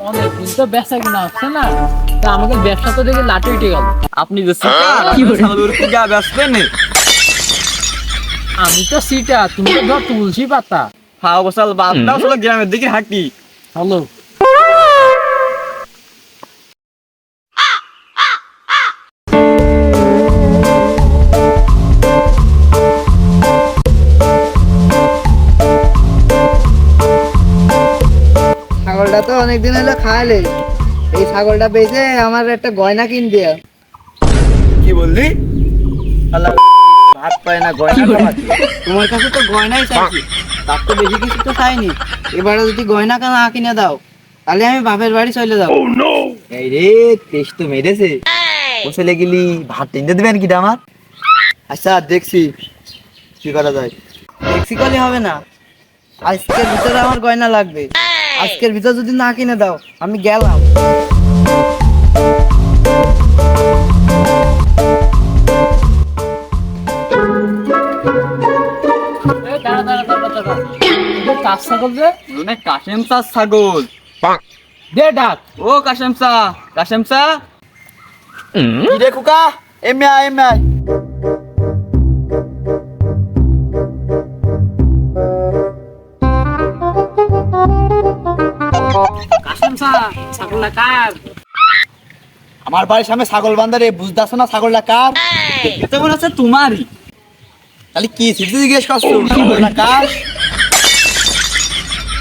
অনেকদিন তো বেচা কিনা হচ্ছে না, তা আমাকে ব্যবসা তো দেখে লাটে উঠে গেল। আপনি যে ছাগলের কি গা বেচবেন? আমি তো সিটা, তুমি তো ধর তুলসী পাতা। হাও বসাল বাদ দাও, চলো গ্রামের দিকে হাঁটি। হ্যালো, ছাগলটা তো অনেকদিন হলো খাওয়ালে, এই ছাগলটা বেচে আমার একটা গয়না কিন দিয়া। কি বললি? শালা ভাত পায় না, গয়না খাওয়াচ্ছে। তোমার কাছে তো গয়নাই চাইছি, তার তো বেশি কিছু তো চাইনি। এবারে যদি গয়না না কিনে দাও তাহলে আমি বাপের বাড়ি চলে যাবো। এই রে, তেজ তো মেরেছে। বসে গেলি ভাত টেনে দেবেন কি আমার? আচ্ছা দেখছি কি করা যায়। ট্যাক্সি করলে হবে না, আজকের ভিতরে আমার গয়না লাগবে। আজকের ভিতর যদি না কিনে দাও আমি গেলাম। এই দাঁড়া দাঁড়া দাঁড়া দাঁড়া, এটা কাজ ছাগল রে? মানে কাশেম চা ছাগল। দে ডাক। ও কাশেম চা, কাশেম চা। কি রে কুকা? এমে আয়, এমে আয়। কাশেম সা, ছাগলটা কার? আমার বাড়ির সামনে ছাগল বান্ধা রে, বুঝতেছ না ছাগলটা কার? দেখতে মনে হচ্ছে তোমারই। তাহলে কি সিটি জিজ্ঞেস করছো? ছাগলটা কার?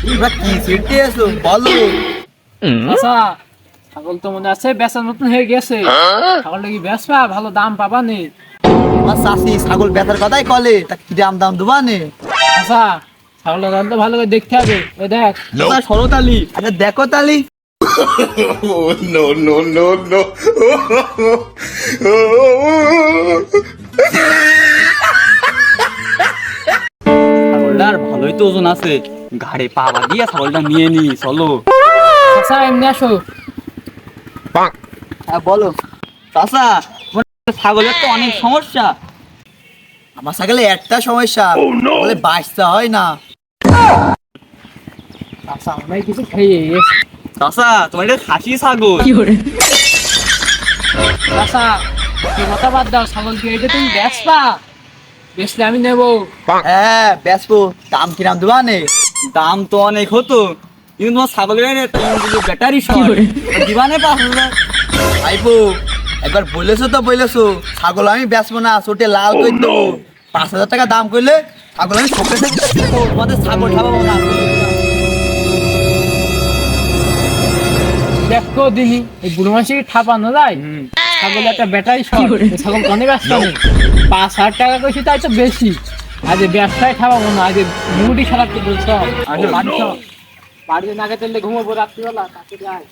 তোমরা কি সিটি এসো বলো? আচ্ছা, ছাগল তো মনে আছে বেচার মতন হয়ে গেছে। ছাগলটা কি বেচবা? ভালো দাম পাবা নে? আমার চাষি ছাগল বেচার কথাই কলে, তা কি দাম দাম দেবা নে? আচ্ছা, ছাগলটা দাম তো ভালো করে দেখতে হবে। ওই দেখ, সরতালি, আচ্ছা দেখো তালি। no, no, no, no. ছাগলটার ভালোই তো ওজন আছে, ঘাড়ে পাবা দিয়ে ছাগলটা নিয়ে নি চলো। আচ্ছা এমনি আসো। হ্যাঁ বলো চাচা, ছাগলের তো অনেক সমস্যা। আমার ছাগলে একটা সমস্যা, বলে বাঁচতে হয় না। আচ্ছা, আমরা কিছু খেয়ে গেছি। চাচা তোমার এটা খাসি ছাগল। আচ্ছা, তুমি কথা বাদ দাও, ছাগল কি এটা তুমি বেচবা? বেচলে আমি নেবো। হ্যাঁ বেচবো, দাম কিরাম দেবা নে? দাম তো অনেক হতো, কিন্তু তোমার ছাগলের ব্যাটারি দিবা নে 5,000। ভাইপো একবার বলেছো তো বলেছো, ছাগল আমি বেচবো না, ছোটে লাল করে দেবো। 5,000 টাকা দাম করলে ছাগল আমি ছোটে থেকে দেবো, তোমাদের ছাগল খাবো না। দেখো দিনি, এই বুড়ো মাসে ঠাপানো যায়? ছাগল একটা ব্যাটারি শর্ট, ছাগল কনে ব্যস্ত নেই। 5,000 টাকা কইছি তাই তো বেশি। আজ ব্যবসায় ঠাপাবো না, আজ মুডি খারাপ করে বলছো। বাড়িতে না খেতে ঘুমাবো রাত্রিবেলা, কাছে যাই।